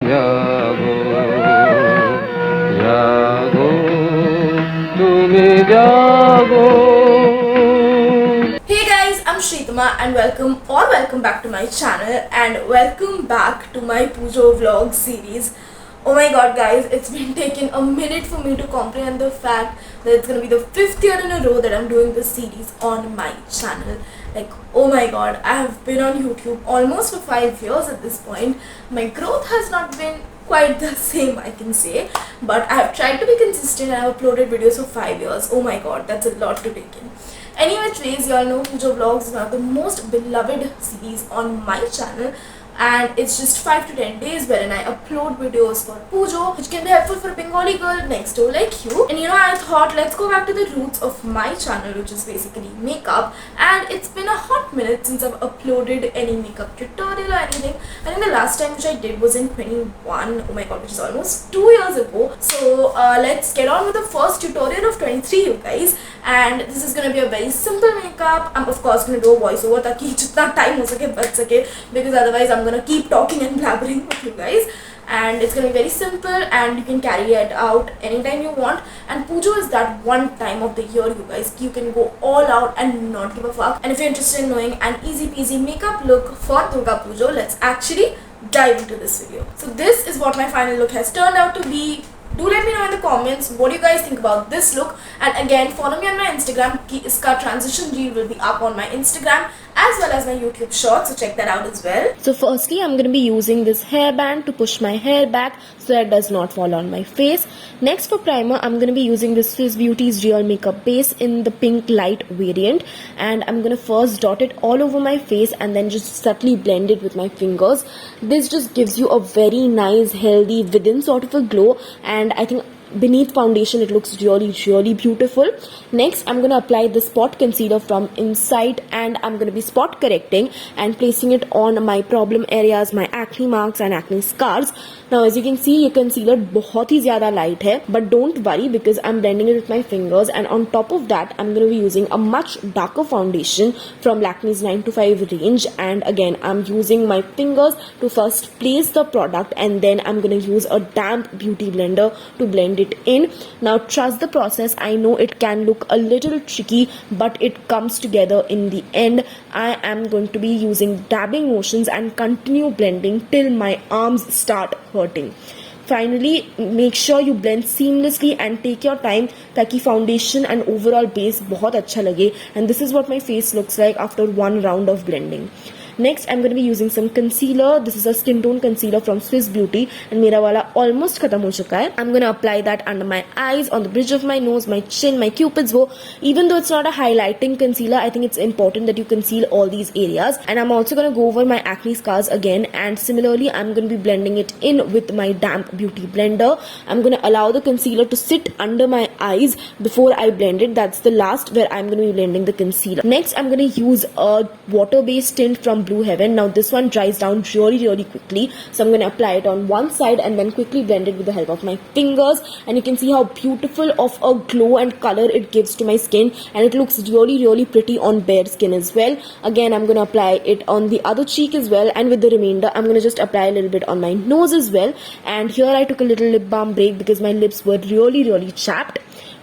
জাগো জাগো তুমি জাগো। Hey guys, I'm Shritama and welcome back to my channel and welcome back to my Poojo Vlogs series. Oh my god guys, it's been taking a minute for me to comprehend the fact that it's gonna be the 5th year in a row that I'm doing this series on my channel. Like, oh my god, I have been on YouTube almost for 5 years at this point. My growth has not been quite the same, I can say, but I have tried to be consistent and I have uploaded videos for 5 years. Oh my god, that's a lot to take in. Anyway, ways, you all know Poojo Vlogs is one of the most beloved series on my channel, and it's just 5 to 10 days wherein I upload videos for Poojo, which can be helpful for a Bengali girl next door like you. And you know, I thought let's go back to the roots of my channel, which is basically makeup, and it's been a hot minute since I've uploaded any makeup tutorial or anything. I think the last time which I did was in 21, oh my god, which is almost 2 years ago. So let's get on with the first tutorial of 23, you guys. And this is gonna be a very simple makeup. I'm of course gonna do a voiceover ताकि जितना time हो सके बच सके, because otherwise I'm gonna keep talking and blabbering with you guys. And it's gonna be very simple and you can carry it out anytime you want. And Poojo is that one time of the year, you guys, you can go all out and not give a fuck. And if you're interested in knowing an easy peasy makeup look for Durga Poojo, let's actually dive into this video. So this is what my final look has turned out to be. Do let me know in the comments what do you guys think about this look, and again follow me on my Instagram. Iska transition reel will be up on my Instagram as well as my YouTube shorts, so check that out as well. So firstly, I'm going to be using this hairband to push my hair back so that it does not fall on my face. Next, for primer, I'm going to be using this Swiss Beauty's Real Makeup Base in the pink light variant, and I'm going to first dot it all over my face and then just subtly blend it with my fingers. This just gives you a very nice, healthy, within sort of a glow, and I think beneath foundation it looks really beautiful. Next, I'm going to apply the spot concealer from Insight, and I'm going to be spot correcting and placing it on my problem areas, my acne marks and acne scars. Now as you can see, ये concealer बहुत ही ज़्यादा light है, but don't worry because I'm blending it with my fingers. And on top of that, I'm going to be using a much darker foundation from Lakme's 9 to 5 range, and again I'm using my fingers to first place the product, and then I'm going to use a damp beauty blender to blend it in. Now trust the process. I know it can look a little tricky, but it comes together in the end. I am going to be using dabbing motions and continue blending till my arms start hurting. Finally, make sure you blend seamlessly and take your time ताकि foundation and overall base बहुत अच्छा लगे. And this is what my face looks like after one round of blending. Next, I'm going to be using some concealer. This is a skin tone concealer from Swiss Beauty, and मेरा वाला almost खत्म हो चुका है. I'm going to apply that under my eyes, on the bridge of my nose, my chin, my cupid's bow. Even though it's not a highlighting concealer, I think it's important that you conceal all these areas. And I'm also going to go over my acne scars again, and similarly I'm going to be blending it in with my damp beauty blender. I'm going to allow the concealer to sit under my eyes before I blend it. That's the last where I'm going to be blending the concealer. Next, I'm going to use a water-based tint from Blue Heaven. Now this one dries down really quickly, so I'm going to apply it on one side and then quickly blend it with the help of my fingers. And you can see how beautiful of a glow and color it gives to my skin, and it looks really pretty on bare skin as well. Again, I'm going to apply it on the other cheek as well, and with the remainder I'm going to just apply a little bit on my nose as well. And here I took a little lip balm break because my lips were really chapped.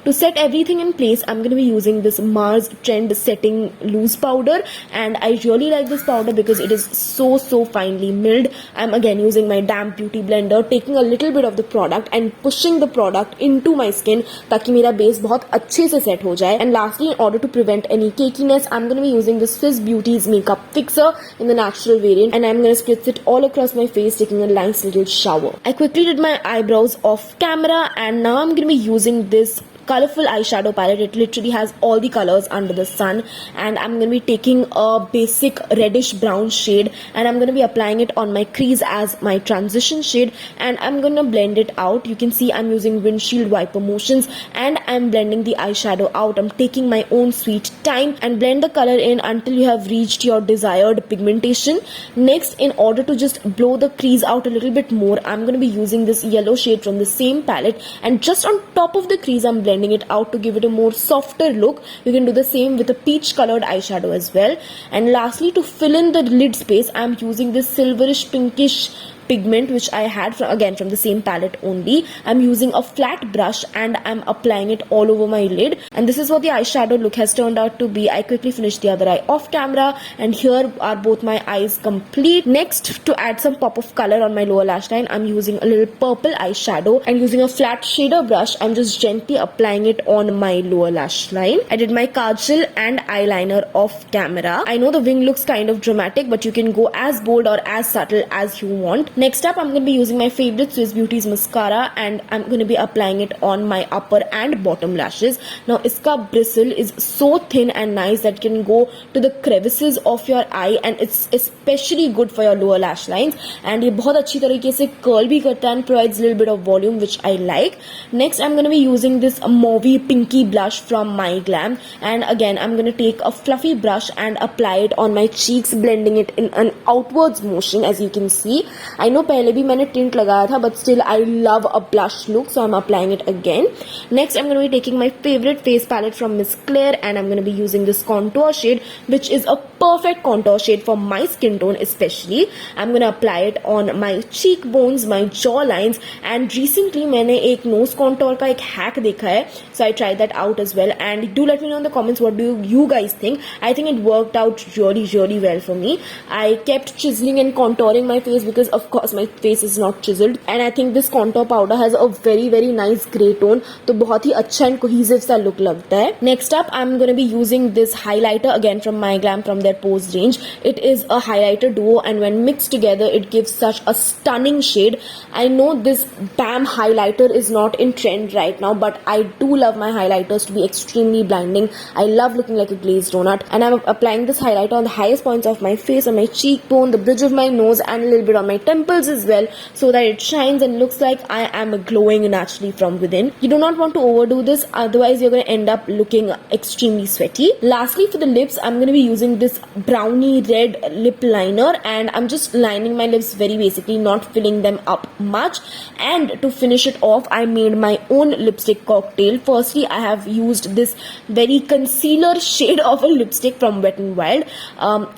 To set everything in place, I'm going to be using this Mars Trend Setting Loose Powder, and I really like this powder because it is so finely milled. I'm again using my damp beauty blender, taking a little bit of the product and pushing the product into my skin ताकि मेरा base बहुत अच्छे से set हो जाए. And lastly, in order to prevent any cakiness, I'm going to be using the Swiss Beauty's Makeup Fixer in the natural variant, and I'm going to spritz it all across my face, taking a nice little shower. I quickly did my eyebrows off camera, and now I'm going to be using this colorful eyeshadow palette. It literally has all the colors under the sun, and I'm going to be taking a basic reddish brown shade and I'm going to be applying it on my crease as my transition shade, and I'm going to blend it out. You can see I'm using windshield wiper motions and I'm blending the eyeshadow out. I'm taking my own sweet time and blend the color in until you have reached your desired pigmentation. Next, in order to just blow the crease out a little bit more, I'm going to be using this yellow shade from the same palette, and just on top of the crease I'm blending it out to give it a more softer look. You can do the same with a peach colored eyeshadow as well. And lastly, to fill in the lid space, I'm using this silverish pinkish pigment which I had from the same palette only. I'm using a flat brush and I'm applying it all over my lid, and this is what the eyeshadow look has turned out to be. I quickly finished the other eye off camera, and here are both my eyes complete. Next, to add some pop of color on my lower lash line, I'm using a little purple eyeshadow, and using a flat shader brush, I'm just gently applying it on my lower lash line. I did my kajal and eyeliner off camera. I know the wing looks kind of dramatic, but you can go as bold or as subtle as you want. Next up, I'm going to be using my favorite Swiss Beauty's mascara, and I'm going to be applying it on my upper and bottom lashes. Now, iska bristle is so thin and nice that can go to the crevices of your eye, and it's especially good for your lower lash lines. And ये बहुत अच्छी तरीके से curl भी करता है and provides a little bit of volume, which I like. Next, I'm going to be using this mauvey pinky blush from My Glam, and again I'm going to take a fluffy brush and apply it on my cheeks, blending it in an outwards motion, as you can see. I know पहले भी मैंने tint लगाया था, but still I love a blush look, so I'm applying it again. Next, I'm going to be taking my favorite face palette from Miss Claire, and I'm going to be using this contour shade, which is a perfect contour shade for my skin tone especially. I'm going to apply it on my cheekbones, my jaw lines, and recently मैंने एक nose contour का एक hack देखा है, so I tried that out as well. And do let me know in the comments what do you guys think. I think it worked out really well for me. I kept chiseling and contouring my face because of course my face is not chiseled, and I think this contour powder has a very nice grey tone, तो बहुत ही अच्छा and cohesive सा look लगता है. Next up, I'm going to be using this highlighter again from My Glam from their Pose range. It is a highlighter duo, and when mixed together it gives such a stunning shade. I know this BAM highlighter is not in trend right now, but I do love my highlighters to be extremely blinding. I love looking like a glazed donut, and I'm applying this highlighter on the highest points of my face, on my cheekbone, the bridge of my nose, and a little bit on my temples as well, so that it shines and looks like I am glowing naturally from within. You do not want to overdo this, otherwise you're going to end up looking extremely sweaty. Lastly, for the lips, I'm going to be using this brownie red lip liner, and I'm just lining my lips very basically, not filling them up much. And to finish it off, I made my own lipstick cocktail. Firstly, I have used this very concealer shade of a lipstick from Wet n Wild.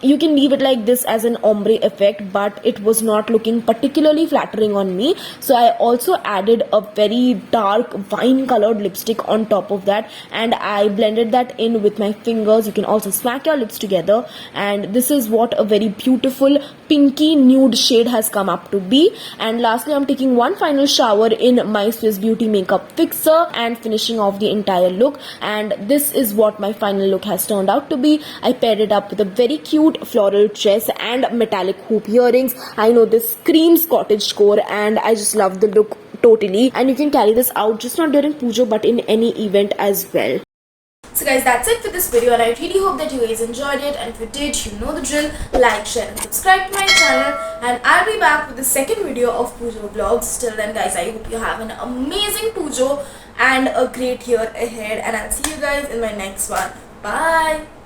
You can leave it like this as an ombre effect, but it was not looking particularly flattering on me, so I also added a very dark wine colored lipstick on top of that, and I blended that in with my fingers. You can also smack your lips together, and this is what a very beautiful pinky nude shade has come up to be. And lastly, I'm taking one final shower in my Swiss Beauty makeup fixer and finishing off the entire look, and this is what my final look has turned out to be. I paired it up with a very cute floral dress and metallic hoop earrings. I know this screams cottagecore, and I just love the look totally, and you can carry this out just not during Poojo but in any event as well. So guys, that's it for this video, and I really hope that you guys enjoyed it, and if you did, you know the drill. Like, share and subscribe to my channel, and I'll be back with the second video of Poojo Vlogs. Till then guys, I hope you have an amazing Poojo and a great year ahead, and I'll see you guys in my next one. Bye!